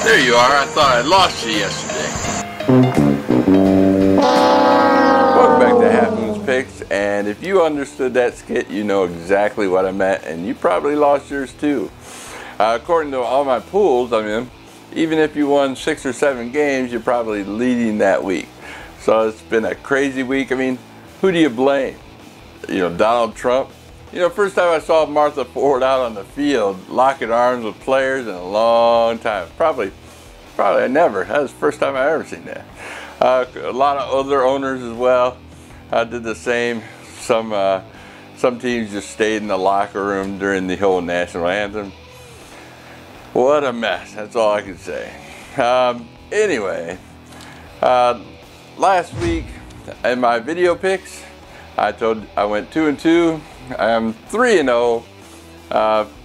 There you are. I thought I lost you yesterday. Welcome back to Half Moon's Picks, and if you understood that skit, you know exactly what I meant, and you probably lost yours too. According to all my pools I'm in, even if you won 6 or 7 games, you're probably leading that week. So it's been a crazy week. I mean, who do you blame? You know, Donald Trump? You know, first time I saw Martha Ford out on the field, locking arms with players in a long time. Probably I never. That was the first time I ever seen that. A lot of other owners as well did the same. Some teams just stayed in the locker room during the whole national anthem. What a mess. That's all I can say. Anyway, last week in my video picks, I went 2-2. I'm 3-0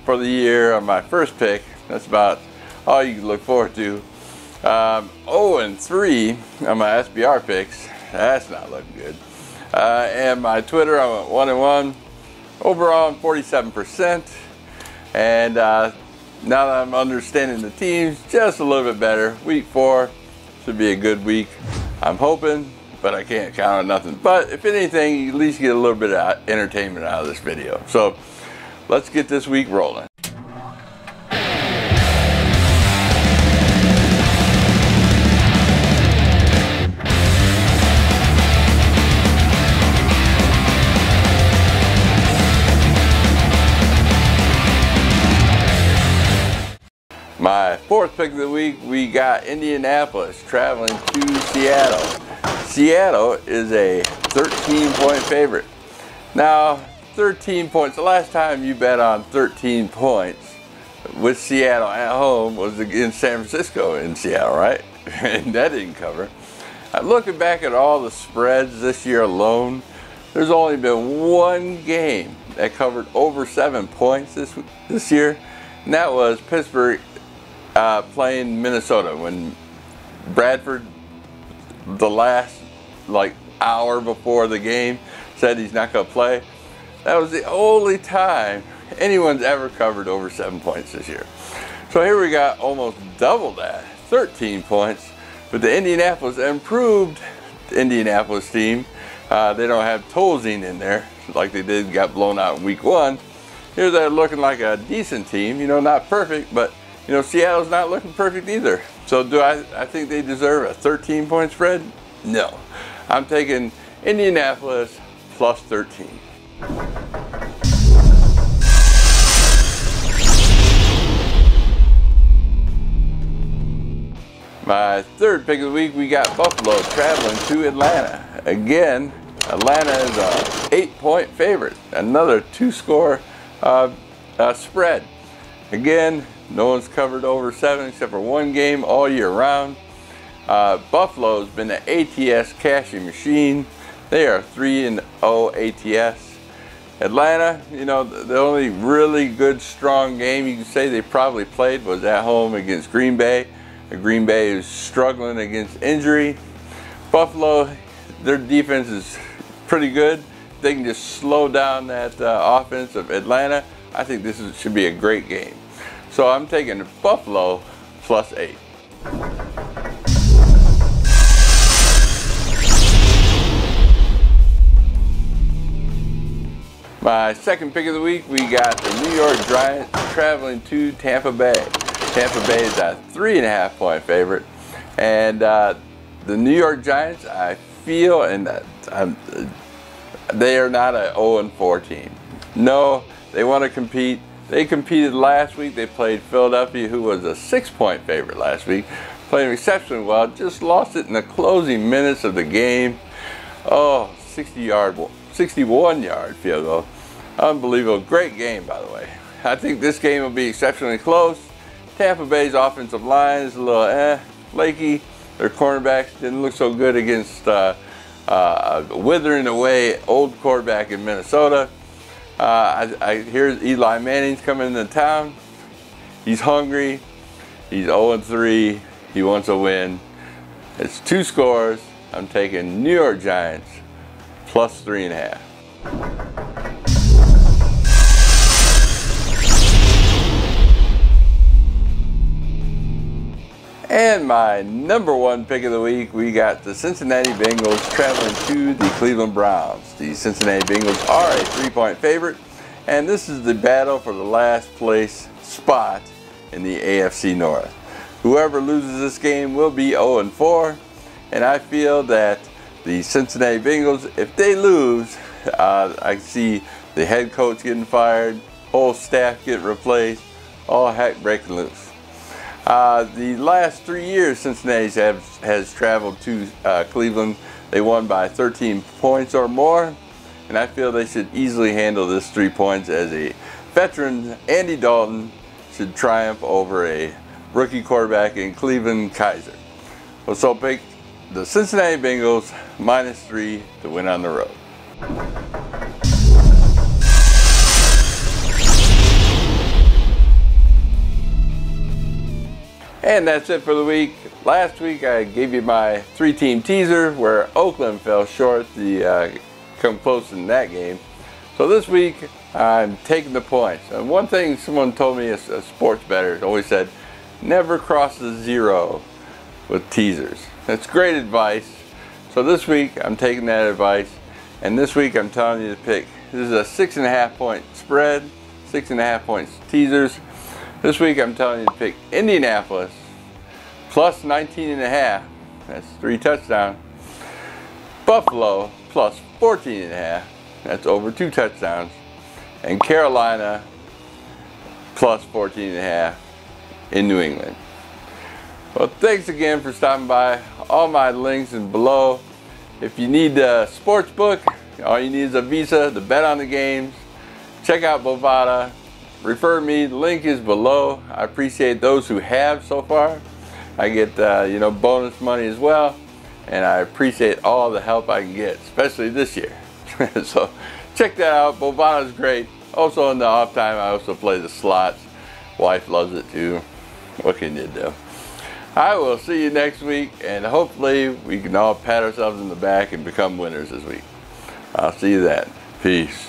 for the year on my first pick. That's about all you can look forward to. 0-3 on my SBR picks. That's not looking good. And my Twitter, I went 1-1. Overall, I'm 47%. And now that I'm understanding the teams just a little bit better, week 4 should be a good week. I'm hoping, but I can't count on nothing. But if anything, you at least get a little bit of entertainment out of this video. So let's get this week rolling. My fourth pick of the week, we got Indianapolis traveling to Seattle. Seattle is a 13-point favorite. Now, 13 points, the last time you bet on 13 points with Seattle at home was against San Francisco in Seattle, right? And that didn't cover. Looking back at all the spreads this year alone, there's only been one game that covered over 7 points this year, and that was Pittsburgh playing Minnesota when Bradford, the last hour before the game, said he's not going to play. That was the only time anyone's ever covered over 7 points this year. So here we got almost double that, 13 points. But the Indianapolis improved Indianapolis team. They don't have Tolzien in there like they did, got blown out in week 1. Here they're looking like a decent team, you know, not perfect, but you know, Seattle's not looking perfect either. So do I think they deserve a 13-point spread? No. I'm taking Indianapolis plus 13. My third pick of the week, we got Buffalo traveling to Atlanta. Again, Atlanta is a 8-point favorite. Another 2-score spread. Again, no one's covered over 7 except for one game all year round. Buffalo's been an ATS cashing machine. They are 3-0 ATS. Atlanta, you know, the only really good, strong game you can say they probably played was at home against Green Bay. Green Bay is struggling against injury. Buffalo, their defense is pretty good. They can just slow down that offense of Atlanta. I think this should be a great game. So I'm taking Buffalo plus 8. My second pick of the week, we got the New York Giants traveling to Tampa Bay. Tampa Bay is a 3.5-point favorite. And the New York Giants, I feel, and they are not an 0-4 team. No, they want to compete. They competed last week. They played Philadelphia, who was a 6-point favorite last week. Played exceptionally well. Just lost it in the closing minutes of the game. Oh, 60-yard 61-yard field goal. Unbelievable. Great game, by the way. I think this game will be exceptionally close. Tampa Bay's offensive line is a little flaky. Their cornerbacks didn't look so good against withering away old quarterback in Minnesota. I hear Eli Manning's coming into town. He's hungry. He's 0-3. He wants a win. It's 2 scores. I'm taking New York Giants plus 3.5. And my number 1 pick of the week, we got the Cincinnati Bengals traveling to the Cleveland Browns. The Cincinnati Bengals are a 3-point favorite, and this is the battle for the last place spot in the AFC North. Whoever loses this game will be 0-4, and I feel that the Cincinnati Bengals, if they lose, I see the head coach getting fired, whole staff get replaced, all heck breaking loose. The last 3 years Cincinnati has traveled to Cleveland. They won by 13 points or more, and I feel they should easily handle this 3 points, as a veteran Andy Dalton should triumph over a rookie quarterback in Cleveland, Kaiser. So pick the Cincinnati Bengals -3 to win on the road. And that's it for the week. Last week I gave you my 3-team teaser where Oakland fell short. Come close in that game. So this week I'm taking the points. And one thing someone told me, a sports bettor, always said, never cross the 0 with teasers. That's great advice. So this week I'm taking that advice, and this week I'm telling you to pick. This is a 6.5-point spread, 6.5 points teasers. This week I'm telling you to pick Indianapolis plus 19.5. That's 3 touchdowns. Buffalo plus 14.5. That's over 2 touchdowns. And Carolina plus 14.5 in New England. Well, thanks again for stopping by. All my links are below. If you need a sports book, all you need is a Visa to bet on the games. Check out Bovada. Refer me. The link is below. I appreciate those who have so far. I get bonus money as well, and I appreciate all the help I can get, especially this year. So check that out. Bovada is great. Also in the off time, I also play the slots. Wife loves it too. What can you do? I will see you next week, and hopefully we can all pat ourselves in the back and become winners this week. I'll see you then. Peace.